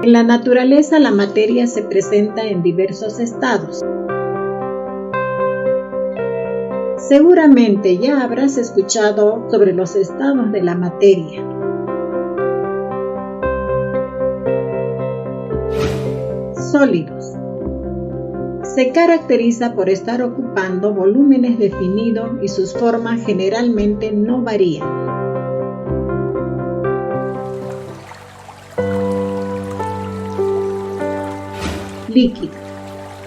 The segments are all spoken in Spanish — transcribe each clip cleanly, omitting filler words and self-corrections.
En la naturaleza, la materia se presenta en diversos estados. Seguramente ya habrás escuchado sobre los estados de la materia. Sólidos. Se caracteriza por estar ocupando volúmenes definidos y sus formas generalmente no varían. Líquido.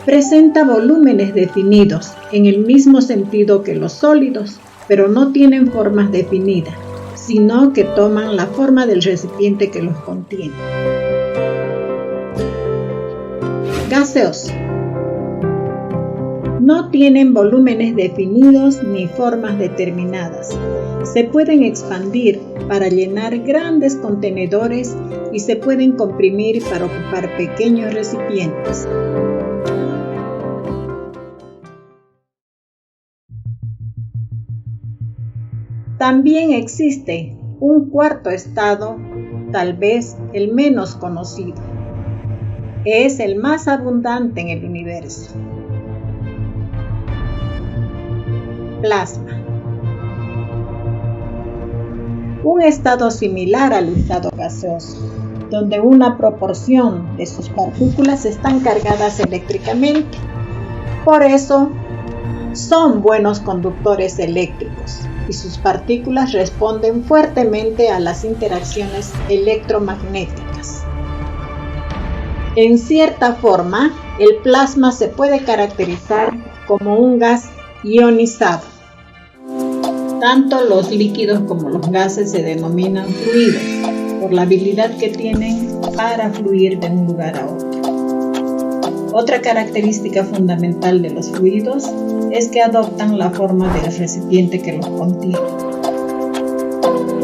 Presenta volúmenes definidos en el mismo sentido que los sólidos, pero no tienen formas definidas, sino que toman la forma del recipiente que los contiene. Gaseoso. No tienen volúmenes definidos ni formas determinadas. Se pueden expandir para llenar grandes contenedores y se pueden comprimir para ocupar pequeños recipientes. También existe un cuarto estado, tal vez el menos conocido. Es el más abundante en el universo. Plasma. Un estado similar al estado gaseoso, donde una proporción de sus partículas están cargadas eléctricamente. Por eso, son buenos conductores eléctricos y sus partículas responden fuertemente a las interacciones electromagnéticas. En cierta forma, el plasma se puede caracterizar como un gas ionizado. Tanto los líquidos como los gases se denominan fluidos por la habilidad que tienen para fluir de un lugar a otro. Otra característica fundamental de los fluidos es que adoptan la forma del recipiente que los contiene.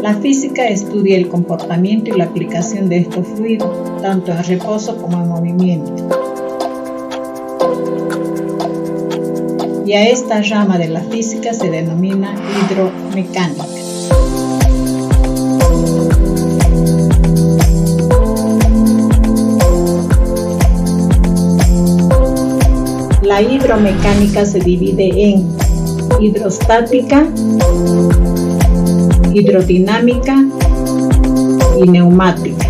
La física estudia el comportamiento y la aplicación de estos fluidos, tanto en reposo como en movimiento. Y a esta rama de la física se denomina hidromecánica. La hidromecánica se divide en hidrostática, hidrodinámica y neumática.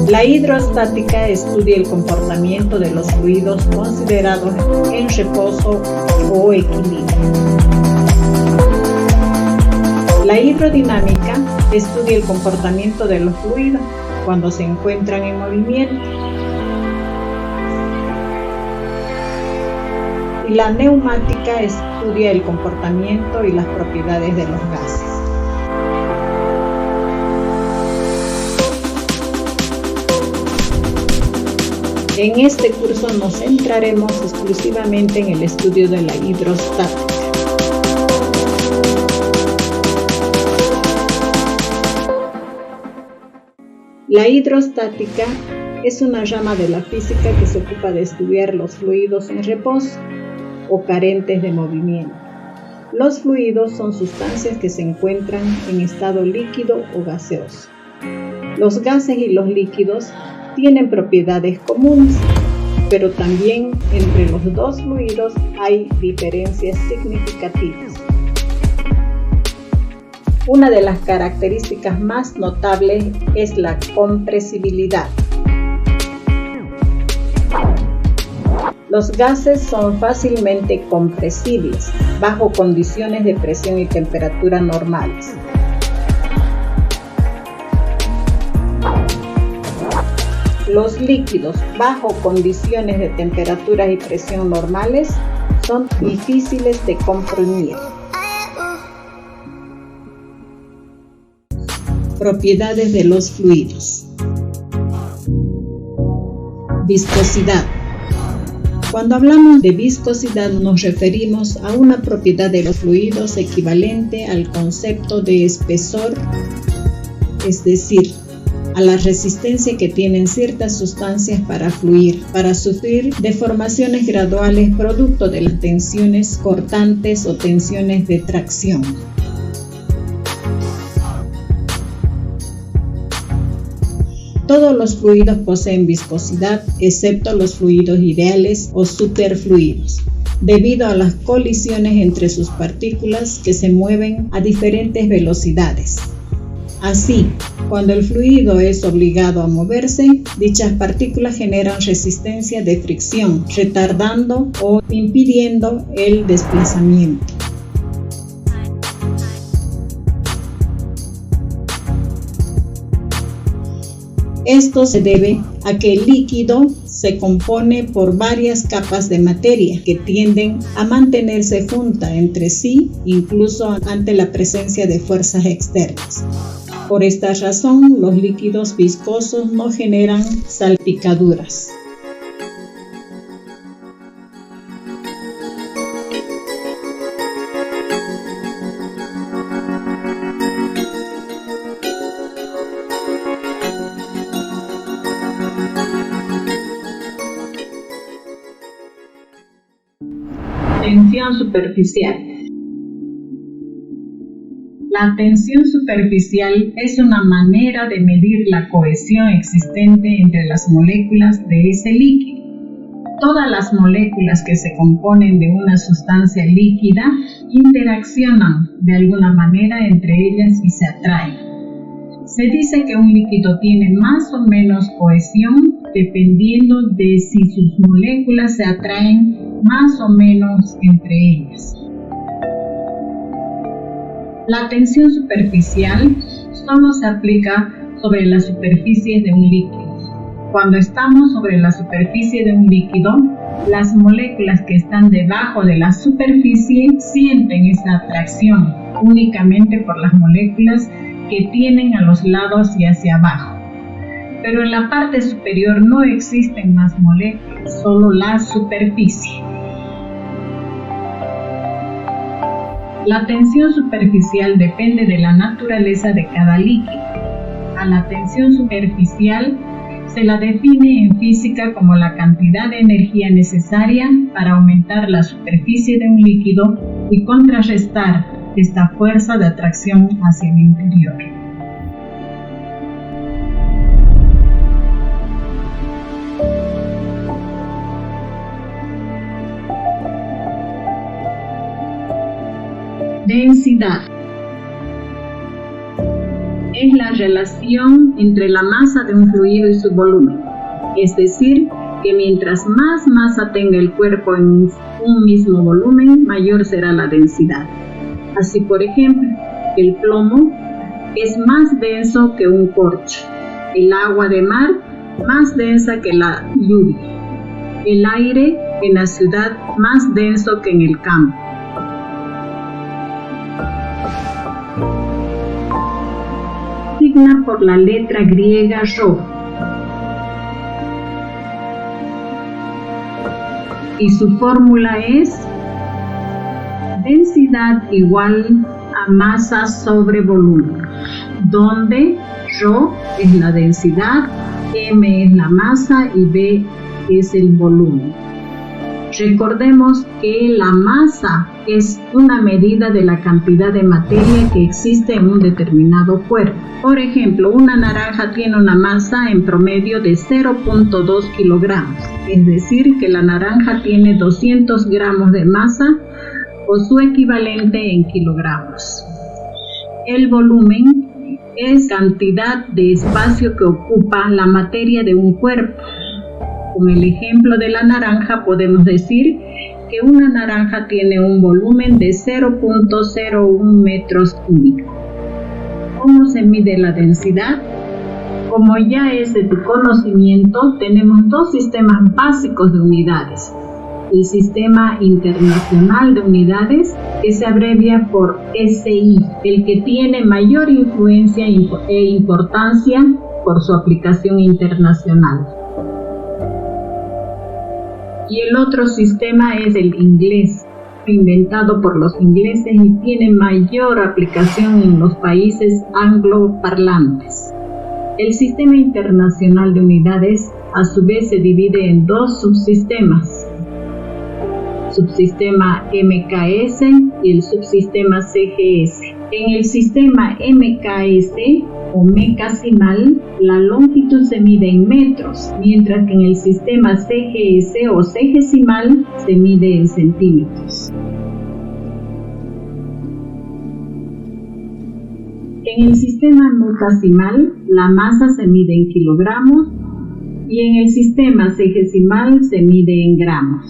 La hidrostática estudia el comportamiento de los fluidos considerados en reposo o equilibrio. La hidrodinámica estudia el comportamiento de los fluidos cuando se encuentran en movimiento. Y la neumática estudia el comportamiento y las propiedades de los gases. En este curso nos centraremos exclusivamente en el estudio de la hidrostática. La hidrostática es una rama de la física que se ocupa de estudiar los fluidos en reposo o carentes de movimiento. Los fluidos son sustancias que se encuentran en estado líquido o gaseoso. Los gases y los líquidos tienen propiedades comunes, pero también entre los dos fluidos hay diferencias significativas. Una de las características más notables es la compresibilidad. Los gases son fácilmente compresibles bajo condiciones de presión y temperatura normales. Los líquidos bajo condiciones de temperatura y presión normales son difíciles de comprimir. Propiedades de los fluidos. Viscosidad. Cuando hablamos de viscosidad nos referimos a una propiedad de los fluidos equivalente al concepto de espesor, es decir, a la resistencia que tienen ciertas sustancias para fluir, para sufrir deformaciones graduales producto de las tensiones cortantes o tensiones de tracción. Todos los fluidos poseen viscosidad, excepto los fluidos ideales o superfluidos, debido a las colisiones entre sus partículas que se mueven a diferentes velocidades. Así, cuando el fluido es obligado a moverse, dichas partículas generan resistencia de fricción, retardando o impidiendo el desplazamiento. Esto se debe a que el líquido se compone por varias capas de materia que tienden a mantenerse juntas entre sí, incluso ante la presencia de fuerzas externas. Por esta razón, los líquidos viscosos no generan salpicaduras. Tensión superficial. La tensión superficial es una manera de medir la cohesión existente entre las moléculas de ese líquido. Todas las moléculas que se componen de una sustancia líquida interaccionan de alguna manera entre ellas y se atraen. Se dice que un líquido tiene más o menos cohesión dependiendo de si sus moléculas se atraen más o menos entre ellas. La tensión superficial solo se aplica sobre la superficie de un líquido. Cuando estamos sobre la superficie de un líquido, las moléculas que están debajo de la superficie sienten esa atracción únicamente por las moléculas que tienen a los lados y hacia abajo. Pero en la parte superior no existen más moléculas, solo la superficie. La tensión superficial depende de la naturaleza de cada líquido. A la tensión superficial se la define en física como la cantidad de energía necesaria para aumentar la superficie de un líquido y contrarrestar esta fuerza de atracción hacia el interior. Densidad. Es la relación entre la masa de un fluido y su volumen. Es decir, que mientras más masa tenga el cuerpo en un mismo volumen, mayor será la densidad. Así, por ejemplo, el plomo es más denso que un corcho, el agua de mar más densa que la lluvia, el aire en la ciudad más denso que en el campo. Signa por la letra griega Rho. Y su fórmula es densidad igual a masa sobre volumen, donde Rho es la densidad, M es la masa y B es el volumen. Recordemos que la masa es una medida de la cantidad de materia que existe en un determinado cuerpo. Por ejemplo, una naranja tiene una masa en promedio de 0.2 kilogramos, es decir, que la naranja tiene 200 gramos de masa o su equivalente en kilogramos. El volumen es cantidad de espacio que ocupa la materia de un cuerpo. Con el ejemplo de la naranja podemos decir que una naranja tiene un volumen de 0.01 metros cúbicos. ¿Cómo se mide la densidad? Como ya es de tu conocimiento, tenemos dos sistemas básicos de unidades. El Sistema Internacional de Unidades, que se abrevia por SI, el que tiene mayor influencia e importancia por su aplicación internacional. Y el otro sistema es el inglés, inventado por los ingleses y tiene mayor aplicación en los países angloparlantes. El Sistema Internacional de Unidades a su vez se divide en dos subsistemas. subsistema MKS y el subsistema CGS. En el sistema MKS o mecasimal, la longitud se mide en metros, mientras que en el sistema CGS o cegesimal se mide en centímetros. En el sistema mecasimal, la masa se mide en kilogramos y en el sistema cegesimal se mide en gramos,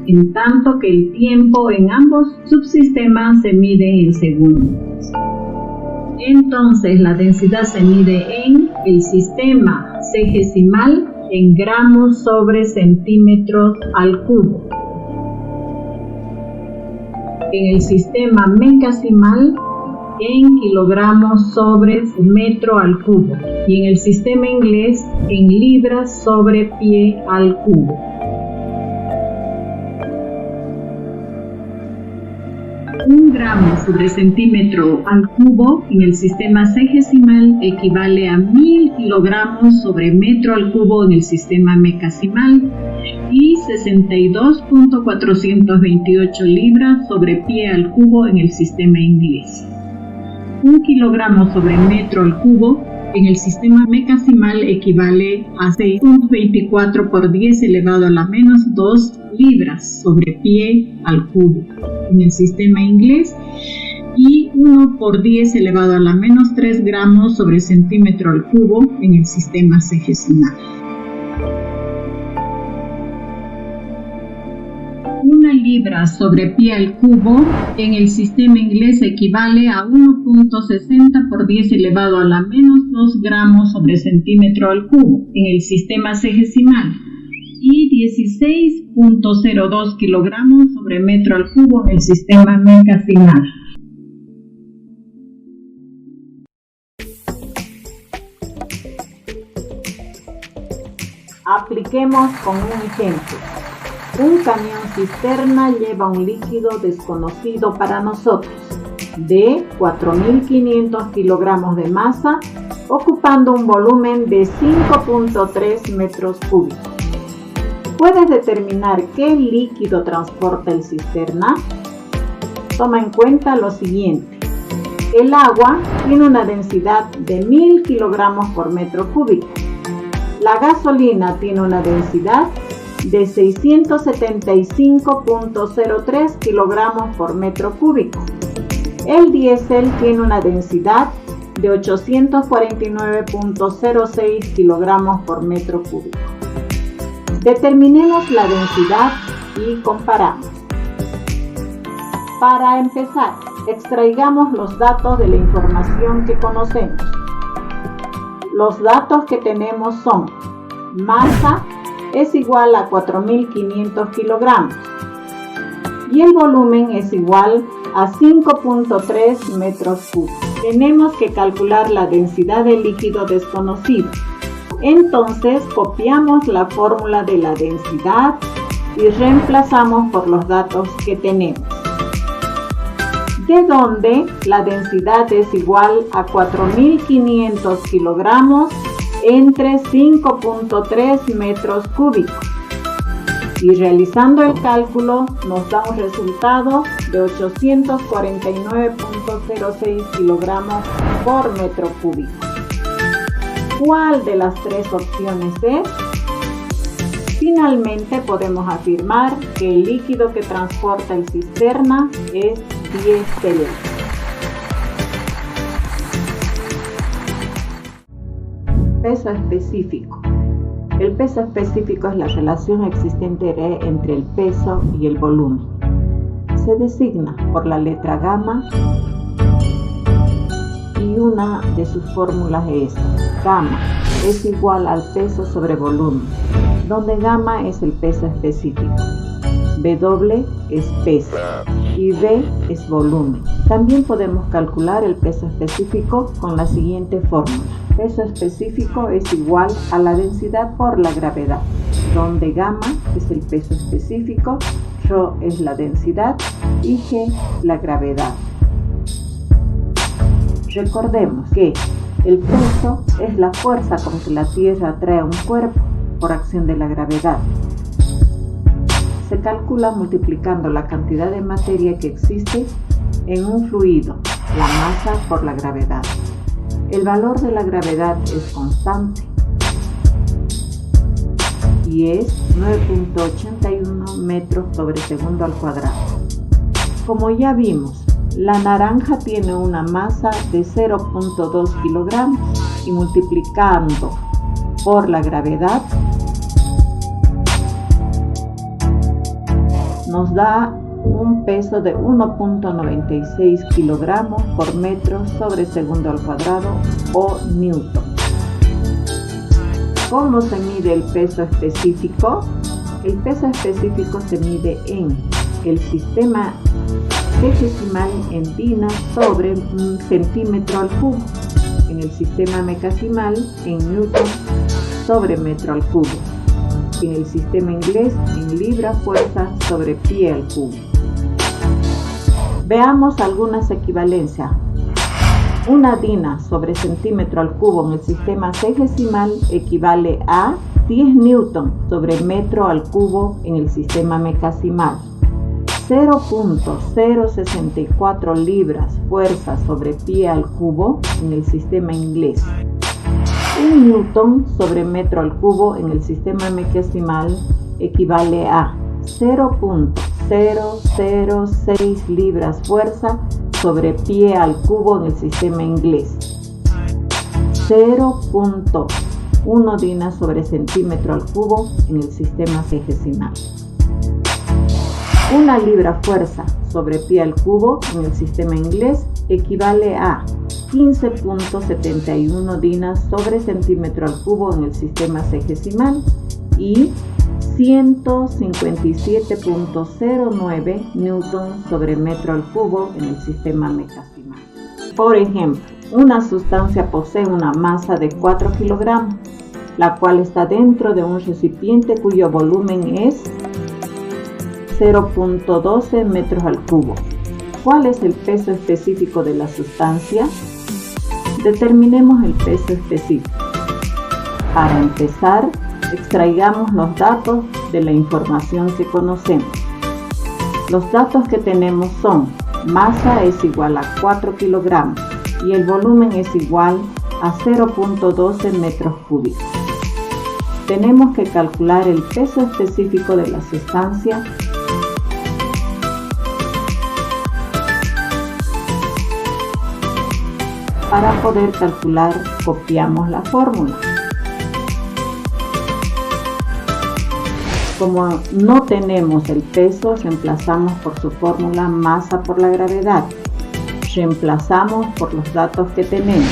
en tanto que el tiempo en ambos subsistemas se mide en segundos. Entonces, la densidad se mide en el sistema cegesimal en gramos sobre centímetros al cubo. En el sistema mecasimal en kilogramos sobre metro al cubo y en el sistema inglés en libras sobre pie al cubo. Un gramo sobre centímetro al cubo en el sistema cegesimal equivale a 1000 kilogramos sobre metro al cubo en el sistema mecasimal y 62.428 libras sobre pie al cubo en el sistema inglés. 1 kilogramo sobre metro al cubo en el sistema mecasimal equivale a 6.24 por 10 elevado a la menos 2 libras sobre pie al cubo en el sistema inglés y 1 por 10 elevado a la menos 3 gramos sobre centímetro al cubo en el sistema cegesimal. Una libra sobre pie al cubo en el sistema inglés equivale a 1.60 por 10 elevado a la menos 2 gramos sobre centímetro al cubo en el sistema cegesimal y 16.02 kilogramos sobre metro al cubo en el sistema mecasimal. Apliquemos con un ejemplo. Un camión cisterna lleva un líquido desconocido para nosotros, de 4.500 kilogramos de masa, ocupando un volumen de 5.3 metros cúbicos. ¿Puedes determinar qué líquido transporta el cisterna? Toma en cuenta lo siguiente. El agua tiene una densidad de 1000 kilogramos por metro cúbico. La gasolina tiene una densidad de 675.03 kilogramos por metro cúbico. El diésel tiene una densidad de 849.06 kilogramos por metro cúbico. Determinemos la densidad y comparamos. Para empezar, extraigamos los datos de la información que conocemos. Los datos que tenemos son: masa es igual a 4.500 kilogramos y el volumen es igual a 5.3 metros cúbicos. Tenemos que calcular la densidad del líquido desconocido. Entonces copiamos la fórmula de la densidad y reemplazamos por los datos que tenemos, de donde la densidad es igual a 4.500 kilogramos entre 5.3 metros cúbicos. Y realizando el cálculo nos da un resultado de 849.06 kilogramos por metro cúbico. ¿Cuál de las tres opciones es? Finalmente podemos afirmar que el líquido que transporta el cisterna es diésel. Peso específico. El peso específico es la relación existente entre el peso y el volumen. Se designa por la letra gamma y una de sus fórmulas es gamma es igual al peso sobre volumen, donde gamma es el peso específico, W es peso y V es volumen. También podemos calcular el peso específico con la siguiente fórmula. Peso específico es igual a la densidad por la gravedad, donde gamma es el peso específico, ρ es la densidad y G la gravedad. Recordemos que el peso es la fuerza con que la Tierra atrae a un cuerpo por acción de la gravedad. Se calcula multiplicando la cantidad de materia que existe en un fluido, la masa por la gravedad. El valor de la gravedad es constante y es 9.81 metros sobre segundo al cuadrado. Como ya vimos, la naranja tiene una masa de 0.2 kilogramos y multiplicando por la gravedad nos da un peso de 1.96 kilogramos por metro sobre segundo al cuadrado o newton. ¿Cómo se mide el peso específico? El peso específico se mide en el sistema decisimal en dinas sobre centímetro al cubo, en el sistema mecasimal en newton sobre metro al cubo, en el sistema inglés en libra fuerza sobre pie al cubo. Veamos algunas equivalencias. Una dina sobre centímetro al cubo en el sistema sexagesimal equivale a 10 newton sobre metro al cubo en el sistema mecasimal, 0.064 libras fuerza sobre pie al cubo en el sistema inglés, 1 newton sobre metro al cubo en el sistema mecasimal equivale a 0.006 libras fuerza sobre pie al cubo en el sistema inglés, 0.1 dinas sobre centímetro al cubo en el sistema sexagesimal. Una libra fuerza sobre pie al cubo en el sistema inglés equivale a 15.71 dinas sobre centímetro al cubo en el sistema sexagesimal y 157.09 newton sobre metro al cubo en el sistema mecasimal. Por ejemplo, una sustancia posee una masa de 4 kilogramos, la cual está dentro de un recipiente cuyo volumen es 0.12 metros al cubo. ¿Cuál es el peso específico de la sustancia? Determinemos el peso específico. Para empezar, extraigamos los datos de la información que conocemos. Los datos que tenemos son: masa es igual a 4 kilogramos y el volumen es igual a 0.12 metros cúbicos. Tenemos que calcular el peso específico de la sustancia. Para poder calcular, copiamos la fórmula. Como no tenemos el peso, reemplazamos por su fórmula masa por la gravedad. Reemplazamos por los datos que tenemos,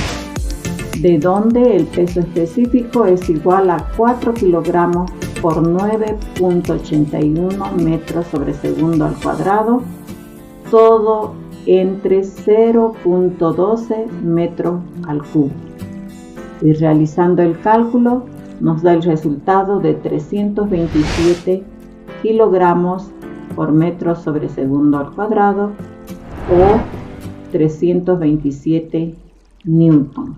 de donde el peso específico es igual a 4 kilogramos por 9.81 metros sobre segundo al cuadrado, todo entre 0.12 metros al cubo. Y realizando el cálculo, nos da el resultado de 327 kilogramos por metro sobre segundo al cuadrado o 327 newton.